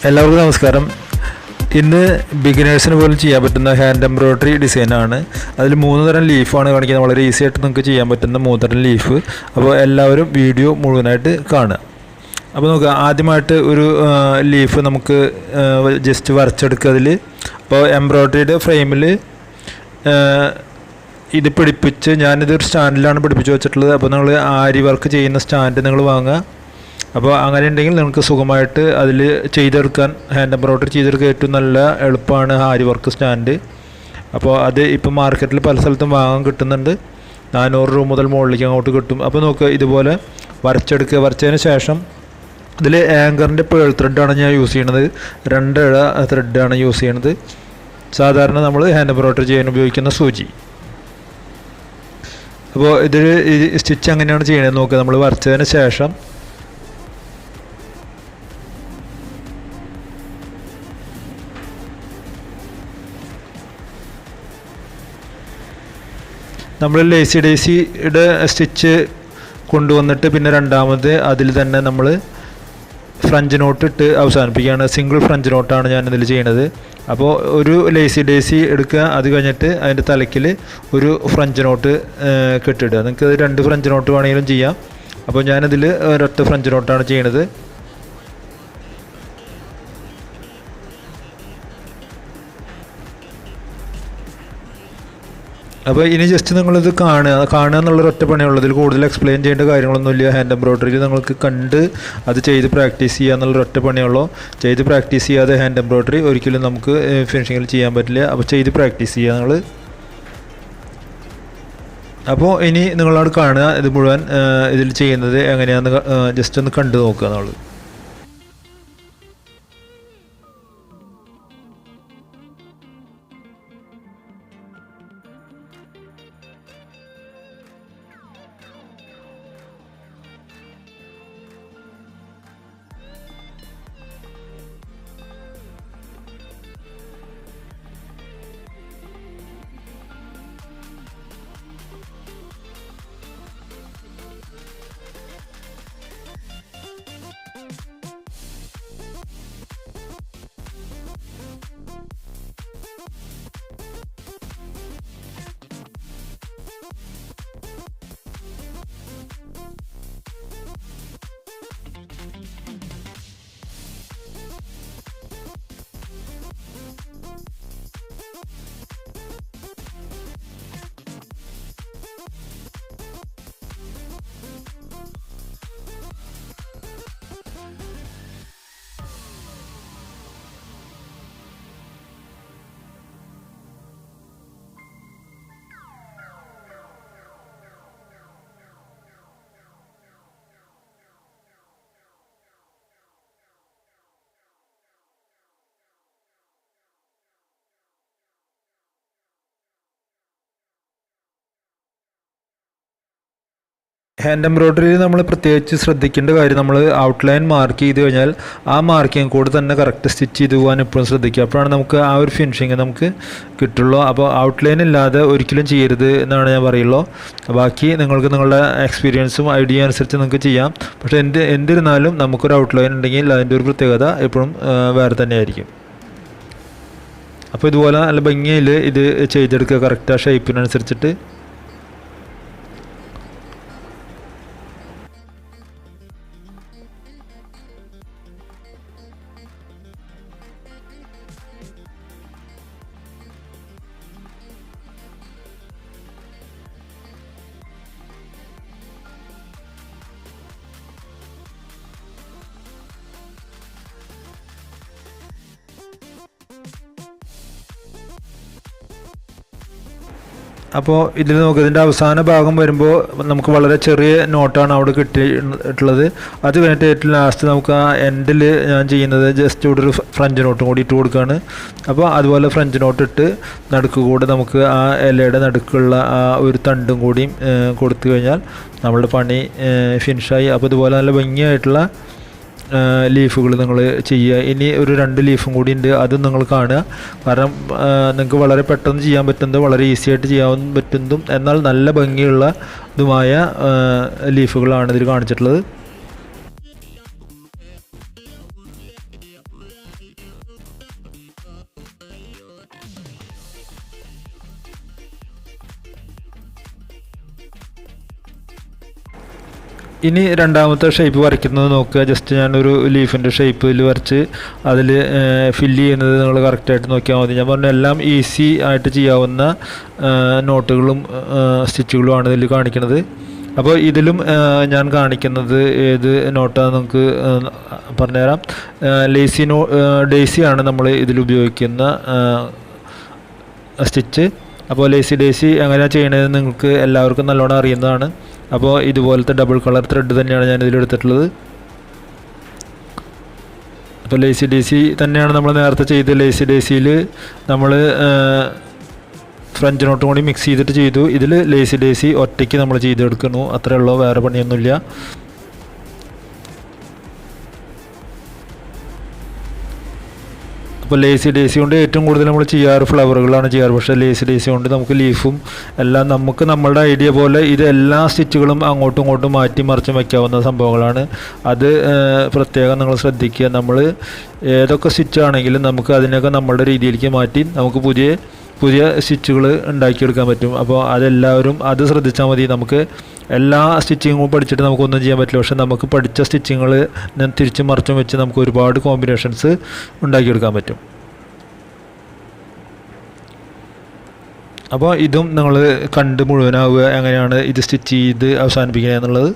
എല്ലാവർക്കും നമസ്കാരം. ഇന്ന് ബിഗിനേഴ്സിന് പോലും ചെയ്യാൻ പറ്റുന്ന ഹാൻഡ് എംബ്രോയ്ഡറി ഡിസൈനാണ്. അതിൽ 3 തരം ലീഫാണ് കാണിക്കുന്നത്. വളരെ ഈസി ആയിട്ട് നിങ്ങൾക്ക് ചെയ്യാൻ പറ്റുന്ന 3 തരം ലീഫ്. അപ്പോൾ എല്ലാവരും വീഡിയോ മുഴുവനായിട്ട് കാണുക. അപ്പോൾ നോക്കുക, ആദ്യമായിട്ട് ഒരു ലീഫ് നമുക്ക് ജസ്റ്റ് വരച്ചെടുക്കുക. അതിൽ അപ്പോൾ എംബ്രോയ്ഡറിയുടെ ഫ്രെയിമിൽ ഇത് പിടിപ്പിച്ച്, ഞാനിതൊരു സ്റ്റാൻഡിലാണ് പിടിപ്പിച്ച് വെച്ചിട്ടുള്ളത്. അപ്പോൾ നിങ്ങൾ ആരി വർക്ക് ചെയ്യുന്ന സ്റ്റാൻഡ് നിങ്ങൾ വാങ്ങുക. അപ്പോൾ അങ്ങനെ ഉണ്ടെങ്കിൽ നിങ്ങൾക്ക് സുഖമായിട്ട് അതിൽ ചെയ്തെടുക്കാൻ, ഹാൻഡ് എംബ്രോയ്ഡറി ചെയ്തെടുക്കാൻ ഏറ്റവും നല്ല എളുപ്പമാണ് ആരി വർക്ക് സ്റ്റാൻഡ്. അപ്പോൾ അത് ഇപ്പോൾ മാർക്കറ്റിൽ പല സ്ഥലത്തും വാങ്ങാൻ കിട്ടുന്നുണ്ട്. 400 രൂപ മുതൽ മുകളിലേക്ക് അങ്ങോട്ട് കിട്ടും. അപ്പോൾ നോക്കുക, ഇതുപോലെ വരച്ചെടുക്കുക. വരച്ചതിന് ശേഷം ഇതിൽ ആങ്കറിൻ്റെ പേൾ ത്രെഡാണ് ഞാൻ യൂസ് ചെയ്യണത്. 2 ഇഴ ത്രെഡാണ് യൂസ് ചെയ്യണത്. സാധാരണ നമ്മൾ ഹാൻഡ് എംബ്രോയ്ഡറി ചെയ്യാൻ ഉപയോഗിക്കുന്ന സൂചി. അപ്പോൾ ഇതിൽ സ്റ്റിച്ച് എങ്ങനെയാണ് ചെയ്യണത് നോക്കുക. നമ്മൾ വരച്ചതിന് ശേഷം നമ്മൾ ലേസി ഡേസിയുടെ സ്റ്റിച്ച് കൊണ്ടുവന്നിട്ട് പിന്നെ രണ്ടാമത് അതിൽ തന്നെ നമ്മൾ ഫ്രഞ്ച് നോട്ട് ഇട്ട് അവസാനിപ്പിക്കുകയാണ്. സിംഗിൾ ഫ്രഞ്ച് നോട്ടാണ് ഞാനിതിൽ ചെയ്യണത്. അപ്പോൾ ഒരു ലേസി ഡേസി എടുക്കുക, അത് കഴിഞ്ഞിട്ട് അതിൻ്റെ തലയ്ക്കിൽ ഒരു ഫ്രഞ്ച് നോട്ട് കെട്ടിടുക. നിങ്ങൾക്ക് 2 ഫ്രഞ്ച് നോട്ട് വേണമെങ്കിലും ചെയ്യാം. അപ്പോൾ ഞാനിതിൽ ഒരൊറ്റ ഫ്രഞ്ച് നോട്ടാണ് ചെയ്യണത്. അപ്പോൾ ഇനി ജസ്റ്റ് നിങ്ങളിത് കാണുക എന്നുള്ളൊരു ഒറ്റ പണിയുള്ളൂ. ഇതിൽ കൂടുതൽ എക്സ്പ്ലെയിൻ ചെയ്യേണ്ട കാര്യങ്ങളൊന്നുമില്ല. ഹാൻഡ് എംബ്രോയ്ഡറിയിൽ നിങ്ങൾക്ക് കണ്ട് അത് ചെയ്ത് പ്രാക്ടീസ് ചെയ്യുക എന്നുള്ളൊരു ഒറ്റ പണിയുള്ളൂ. ചെയ്ത് പ്രാക്ടീസ് ചെയ്യാതെ ഹാൻഡ് എംബ്രോയ്ഡറി ഒരിക്കലും നമുക്ക് ഫിനിഷിങ്ങിൽ ചെയ്യാൻ പറ്റില്ല. അപ്പോൾ ചെയ്ത് പ്രാക്ടീസ് ചെയ്യുക നിങ്ങൾ. അപ്പോൾ ഇനി നിങ്ങളോട് കാണുക ഇത് മുഴുവൻ ഇതിൽ ചെയ്യുന്നത് എങ്ങനെയാണെന്ന് ജസ്റ്റ് ഒന്ന് കണ്ടു നോക്കുക നമ്മൾ. ഹാൻഡ് എംബ്രോയ്ഡറിയിൽ നമ്മൾ പ്രത്യേകിച്ച് ശ്രദ്ധിക്കേണ്ട കാര്യം, നമ്മൾ ഔട്ട്ലൈൻ മാർക്ക് ചെയ്ത് കഴിഞ്ഞാൽ ആ മാർക്കിങ് കൂടെ തന്നെ കറക്റ്റ് സ്റ്റിച്ച് ചെയ്ത് പോകാൻ എപ്പോഴും ശ്രദ്ധിക്കുക. അപ്പോഴാണ് നമുക്ക് ആ ഒരു ഫിനിഷിങ് നമുക്ക് കിട്ടുള്ളൂ. അപ്പോൾ ഔട്ട്ലൈൻ ഇല്ലാതെ ഒരിക്കലും ചെയ്യരുത് എന്നാണ് ഞാൻ പറയുള്ളൂ. ബാക്കി നിങ്ങൾക്ക് നിങ്ങളുടെ എക്സ്പീരിയൻസും ഐഡിയ അനുസരിച്ച് നിങ്ങൾക്ക് ചെയ്യാം. പക്ഷേ എന്തിരുന്നാലും നമുക്കൊരു ഔട്ട്ലൈൻ ഉണ്ടെങ്കിൽ അതിൻ്റെ ഒരു പ്രത്യേകത എപ്പോഴും വേറെ തന്നെയായിരിക്കും. അപ്പോൾ ഇതുപോലെ നല്ല ഭംഗിയിൽ ഇത് ചെയ്തെടുക്കുക കറക്റ്റ് ആ ഷേപ്പിനനുസരിച്ചിട്ട്. അപ്പോൾ ഇതിൽ നോക്കുക, ഇതിൻ്റെ അവസാന ഭാഗം വരുമ്പോൾ നമുക്ക് വളരെ ചെറിയ നോട്ടാണ് അവിടെ കിട്ടിയിട്ടുള്ളത്. അത് കഴിഞ്ഞിട്ട് ഏറ്റവും ലാസ്റ്റ് നമുക്ക് ആ എൻഡിൽ ഞാൻ ചെയ്യുന്നത് ജസ്റ്റ് ഇവിടെ ഒരു ഫ്രഞ്ച് നോട്ടും കൂടി ഇട്ട് കൊടുക്കുകയാണ്. അപ്പോൾ അതുപോലെ ഫ്രഞ്ച് നോട്ട് ഇട്ട് നടുക്ക് കൂടെ നമുക്ക് ആ ഇലയുടെ നടുക്കുള്ള ആ ഒരു തണ്ടും കൂടിയും കൊടുത്തു കഴിഞ്ഞാൽ നമ്മളുടെ പണി ഫിനിഷായി. അപ്പോൾ ഇതുപോലെ നല്ല ഭംഗിയായിട്ടുള്ള ലീഫുകൾ നിങ്ങൾ ചെയ്യുക. ഇനി ഒരു 2 ലീഫും കൂടി ഉണ്ട്, അതും നിങ്ങൾ കാണുക. കാരണം നിങ്ങൾക്ക് വളരെ പെട്ടെന്ന് ചെയ്യാൻ പറ്റുന്നതും വളരെ ഈസി ആയിട്ട് ചെയ്യാൻ പറ്റുന്നതും എന്നാൽ നല്ല ഭംഗിയുള്ള ഇതുമായ ലീഫുകളാണ് ഇതിൽ കാണിച്ചിട്ടുള്ളത്. ഇനി രണ്ടാമത്തെ ഷേപ്പ് വരയ്ക്കുന്നത് നോക്കുക. ജസ്റ്റ് ഞാനൊരു ലീഫിൻ്റെ ഷേപ്പ് ഇതിൽ വരച്ച് അതിൽ ഫില്ല് ചെയ്യുന്നത് നിങ്ങൾ കറക്റ്റായിട്ട് നോക്കിയാൽ മതി. ഞാൻ പറഞ്ഞ എല്ലാം ഈസി ആയിട്ട് ചെയ്യാവുന്ന നോട്ടുകളും സ്റ്റിച്ചുകളുമാണ് ഇതിൽ കാണിക്കുന്നത്. അപ്പോൾ ഇതിലും ഞാൻ കാണിക്കുന്നത് ഏത് നോട്ടാണെന്ന് നമുക്ക് പറഞ്ഞുതരാം. ഡേയ്സിയാണ് നമ്മൾ ഇതിൽ ഉപയോഗിക്കുന്ന സ്റ്റിച്ച്. അപ്പോൾ ലേസി ഡേയ്സി എങ്ങനെയാണ് ചെയ്യണതെന്ന് നിങ്ങൾക്ക് എല്ലാവർക്കും നല്ലോണം അറിയുന്നതാണ്. അപ്പോൾ ഇതുപോലത്തെ ഡബിൾ കളർ ത്രെഡ് തന്നെയാണ് ഞാൻ ഇതിലെടുത്തിട്ടുള്ളത്. അപ്പോൾ ലേസി ഡേയ്സി തന്നെയാണ് നമ്മൾ നേരത്തെ ചെയ്ത്. ലേസി ഡേയ്സിയിൽ നമ്മൾ ഫ്രഞ്ച് നോട്ടും കൂടി മിക്സ് ചെയ്തിട്ട് ചെയ്തു. ഇതിൽ ലേസി ഡേയ്സി ഒറ്റയ്ക്ക് നമ്മൾ ചെയ്തെടുക്കുന്നു, അത്രയേ ഉള്ളൂ, വേറെ പണിയൊന്നുമില്ല. അപ്പോൾ ലേസി ഡേയ്സി കൊണ്ട് ഏറ്റവും കൂടുതൽ നമ്മൾ ചെയ്യാറ് ഫ്ലവറുകളാണ് ചെയ്യാറ്. പക്ഷേ ലേസി ഡേയ്സി കൊണ്ട് നമുക്ക് ലീഫും എല്ലാം നമുക്ക് നമ്മളുടെ ഐഡിയ പോലെ ഇത് എല്ലാ സ്റ്റിച്ചുകളും അങ്ങോട്ടും ഇങ്ങോട്ടും മാറ്റി മറിച്ചും വയ്ക്കാവുന്ന സംഭവങ്ങളാണ്. അത് പ്രത്യേകം നിങ്ങൾ ശ്രദ്ധിക്കുക. നമ്മൾ ഏതൊക്കെ സ്റ്റിച്ചാണെങ്കിലും നമുക്ക് അതിനൊക്കെ നമ്മളുടെ രീതിയിലേക്ക് മാറ്റി നമുക്ക് പുതിയ സ്റ്റിച്ചുകൾ ഉണ്ടാക്കിയെടുക്കാൻ പറ്റും. അപ്പോൾ അതെല്ലാവരും അത് ശ്രദ്ധിച്ചാൽ മതി. നമുക്ക് എല്ലാ സ്റ്റിച്ചിങ്ങും പഠിച്ചിട്ട് നമുക്കൊന്നും ചെയ്യാൻ പറ്റില്ല. പക്ഷേ നമുക്ക് പഠിച്ച സ്റ്റിച്ചിങ്ങൾ തിരിച്ചും മറിച്ചും വെച്ച് നമുക്ക് ഒരുപാട് കോമ്പിനേഷൻസ് ഉണ്ടാക്കിയെടുക്കാൻ പറ്റും. അപ്പോൾ ഇതും നിങ്ങൾ കണ്ട് മുഴുവനാവുക, എങ്ങനെയാണ് ഇത് സ്റ്റിച്ച് ചെയ്ത് അവസാനിപ്പിക്കുക എന്നുള്ളത്.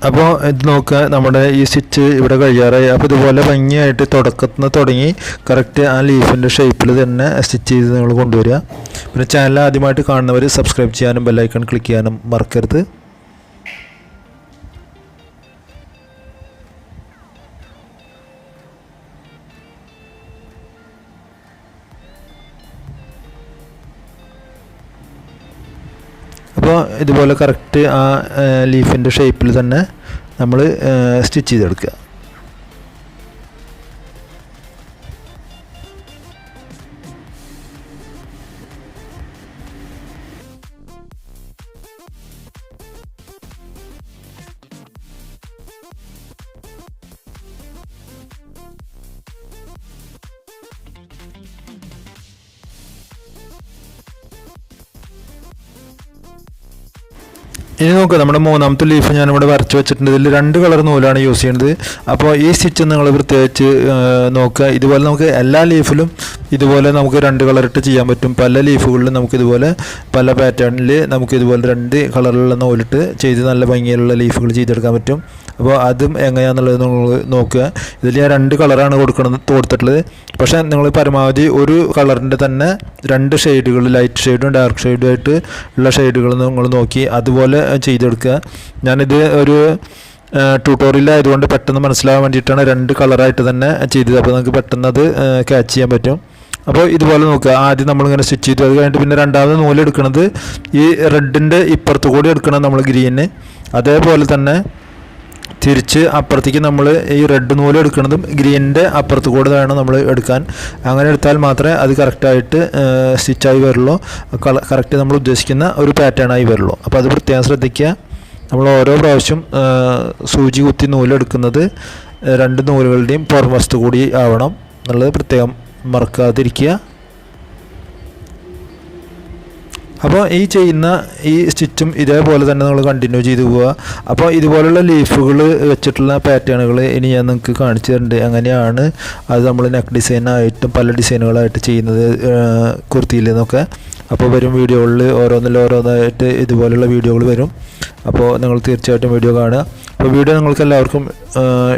അപ്പോൾ ഇത് നോക്കുക, നമ്മുടെ ഈ സ്റ്റിച്ച് ഇവിടെ കഴിയാറായി. അപ്പോൾ ഇതുപോലെ ഭംഗിയായിട്ട് തുടക്കത്തിൽ നിന്ന് തുടങ്ങി കറക്റ്റ് ആ ലീഫിൻ്റെ ഷേപ്പിൽ തന്നെ സ്റ്റിച്ച് ചെയ്ത് നിങ്ങൾ കൊണ്ടുവരിക. പിന്നെ ചാനൽ ആദ്യമായിട്ട് കാണുന്നവർ സബ്സ്ക്രൈബ് ചെയ്യാനും ബെല്ലൈക്കൺ ക്ലിക്ക് ചെയ്യാനും മറക്കരുത്. അപ്പോൾ ഇതുപോലെ കറക്റ്റ് ആ ലീഫിൻ്റെ ഷേപ്പിൽ തന്നെ നമ്മൾ സ്റ്റിച്ച് ചെയ്തെടുക്കുക. ഇനി നോക്കുക, നമ്മുടെ മൂന്നാമത്തെ ലീഫ് ഞാനിവിടെ വരച്ച് വെച്ചിട്ടുണ്ട്. ഇതിൽ 2 കളർ നൂലാണ് യൂസ് ചെയ്യുന്നത്. അപ്പോൾ ഈ സ്റ്റിച്ച് നിങ്ങൾ പ്രത്യേകിച്ച് നോക്കുക. ഇതുപോലെ നമുക്ക് എല്ലാ ലീഫിലും ഇതുപോലെ നമുക്ക് 2 കളറിട്ട് ചെയ്യാൻ പറ്റും. പല ലീഫുകളിലും നമുക്കിതുപോലെ പല പാറ്റേണിൽ നമുക്കിതുപോലെ 2 കളറിലുള്ള നൂലിട്ട് ചെയ്ത് നല്ല ഭംഗിയിലുള്ള ലീഫുകൾ ചെയ്തെടുക്കാൻ പറ്റും. അപ്പോൾ അതും എങ്ങനെയാണെന്നുള്ളത് നിങ്ങൾ നോക്കുക. ഇതിൽ ഞാൻ 2 കളറാണ് കൊടുത്തിട്ടുള്ളത്. പക്ഷേ നിങ്ങൾ പരമാവധി ഒരു കളറിൻ്റെ തന്നെ 2 ഷെയ്ഡുകൾ, ലൈറ്റ് ഷെയ്ഡും ഡാർക്ക് ഷെയ്ഡും ആയിട്ട് ഉള്ള ഷെയ്ഡുകൾ നിങ്ങൾ നോക്കി അതുപോലെ ചെയ്തെടുക്കുക. ഞാനിത് ഒരു ട്യൂട്ടോറിയൽ ആയതുകൊണ്ട് പെട്ടെന്ന് മനസ്സിലാവാൻ വേണ്ടിയിട്ടാണ് 2 കളറായിട്ട് തന്നെ ചെയ്തത്. അപ്പോൾ നമുക്ക് പെട്ടെന്ന് അത് ക്യാച്ച് ചെയ്യാൻ പറ്റും. അപ്പോൾ ഇതുപോലെ നോക്കുക, ആദ്യം നമ്മളിങ്ങനെ സ്റ്റിച്ച് ചെയ്തു, അത് കഴിഞ്ഞിട്ട് പിന്നെ രണ്ടാമത് നൂലെടുക്കുന്നത് ഈ റെഡിൻ്റെ ഇപ്പുറത്ത് കൂടി എടുക്കണം നമ്മൾ ഗ്രീന്. അതേപോലെ തന്നെ തിരിച്ച് അപ്പുറത്തേക്ക് നമ്മൾ ഈ റെഡ് നൂല് എടുക്കുന്നതും ഗ്രീനിൻ്റെ അപ്പുറത്ത് കൂടെ വേണം നമ്മൾ എടുക്കാൻ. അങ്ങനെ എടുത്താൽ മാത്രമേ അത് കറക്റ്റായിട്ട് സ്റ്റിച്ചായി വരുള്ളൂ, കറക്റ്റ് നമ്മൾ ഉദ്ദേശിക്കുന്ന ഒരു പാറ്റേൺ ആയി വരുള്ളൂ. അപ്പോൾ അത് പ്രത്യേകം ശ്രദ്ധിക്കുക. നമ്മൾ ഓരോ പ്രാവശ്യം സൂചി കുത്തി നൂലെടുക്കുന്നത് 2 നൂലുകളുടെയും പുറംവശത്ത് കൂടി ആവണം എന്നുള്ളത് പ്രത്യേകം മറക്കാതിരിക്കുക. അപ്പോൾ ഈ ചെയ്യുന്ന ഈ സ്റ്റിച്ചും ഇതേപോലെ തന്നെ നമ്മൾ കണ്ടിന്യൂ ചെയ്തു പോവുക. അപ്പോൾ ഇതുപോലുള്ള ലീഫുകൾ വെച്ചിട്ടുള്ള പാറ്റേണുകൾ ഇനി ഞാൻ നിങ്ങൾക്ക് കാണിച്ചു തരുന്നുണ്ട്. അങ്ങനെയാണ് അത് നമ്മൾ നെക്ക് ഡിസൈനായിട്ടും പല ഡിസൈനുകളായിട്ട് ചെയ്യുന്നത് കുർത്തിയിൽ നിന്നൊക്കെ. അപ്പോൾ വരും വീഡിയോകളിൽ ഓരോന്നായിട്ട് ഇതുപോലുള്ള വീഡിയോകൾ വരും. അപ്പോൾ നിങ്ങൾ തീർച്ചയായിട്ടും വീഡിയോ കാണുക. അപ്പോൾ വീഡിയോ നിങ്ങൾക്ക് എല്ലാവർക്കും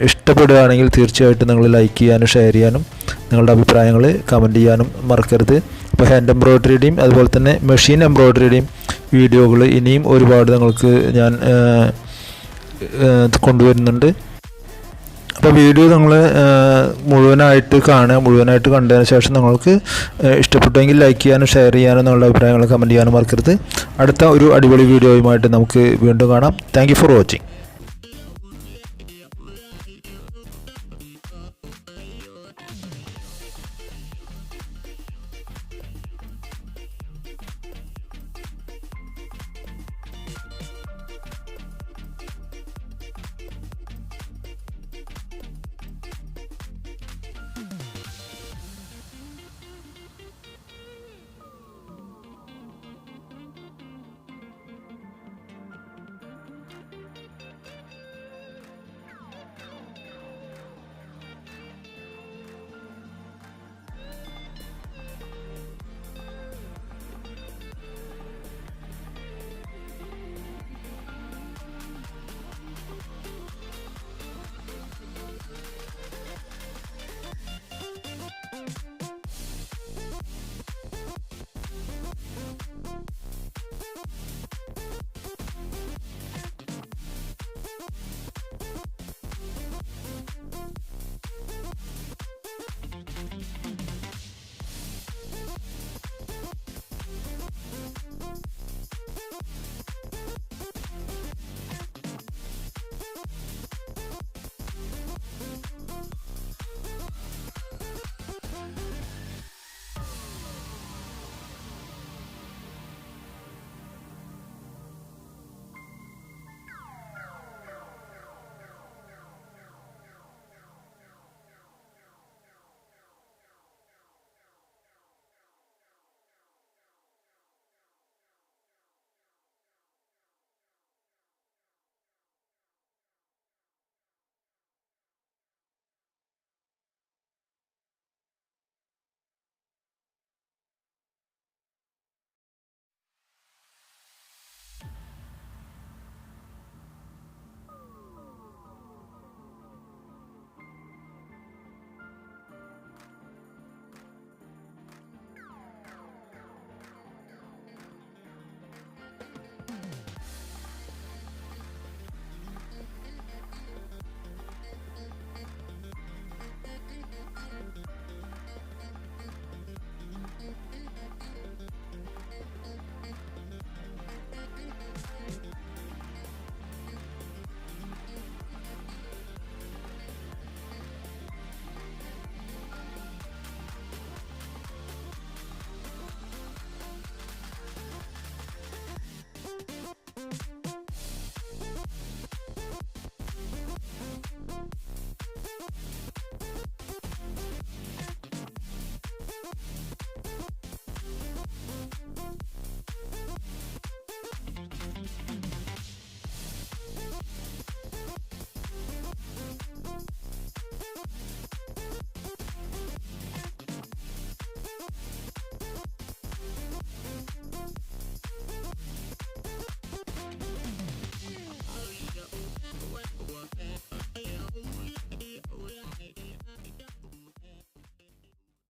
ഇഷ്ടപ്പെടുകയാണെങ്കിൽ തീർച്ചയായിട്ടും നിങ്ങൾ ലൈക്ക് ചെയ്യാനും ഷെയർ ചെയ്യാനും നിങ്ങളുടെ അഭിപ്രായങ്ങൾ കമൻറ്റ് ചെയ്യാനും മറക്കരുത്. അപ്പോൾ ഹാൻഡ് എംബ്രോയ്ഡറിയുടെയും അതുപോലെ തന്നെ മെഷീൻ എംബ്രോയ്ഡറിയുടെയും വീഡിയോകൾ ഇനിയും ഒരുപാട് നിങ്ങൾക്ക് ഞാൻ കൊണ്ടുവരുന്നുണ്ട്. അപ്പോൾ വീഡിയോ നിങ്ങൾ മുഴുവനായിട്ട് കാണുക. മുഴുവനായിട്ട് കണ്ടതിന് ശേഷം നിങ്ങൾക്ക് ഇഷ്ടപ്പെട്ടെങ്കിൽ ലൈക്ക് ചെയ്യാനും ഷെയർ ചെയ്യാനും നിങ്ങളുടെ അഭിപ്രായങ്ങൾ കമൻറ്റ് ചെയ്യാനും മറക്കരുത്. അടുത്ത ഒരു അടിപൊളി വീഡിയോയുമായിട്ട് നമുക്ക് വീണ്ടും കാണാം. Thank you for watching.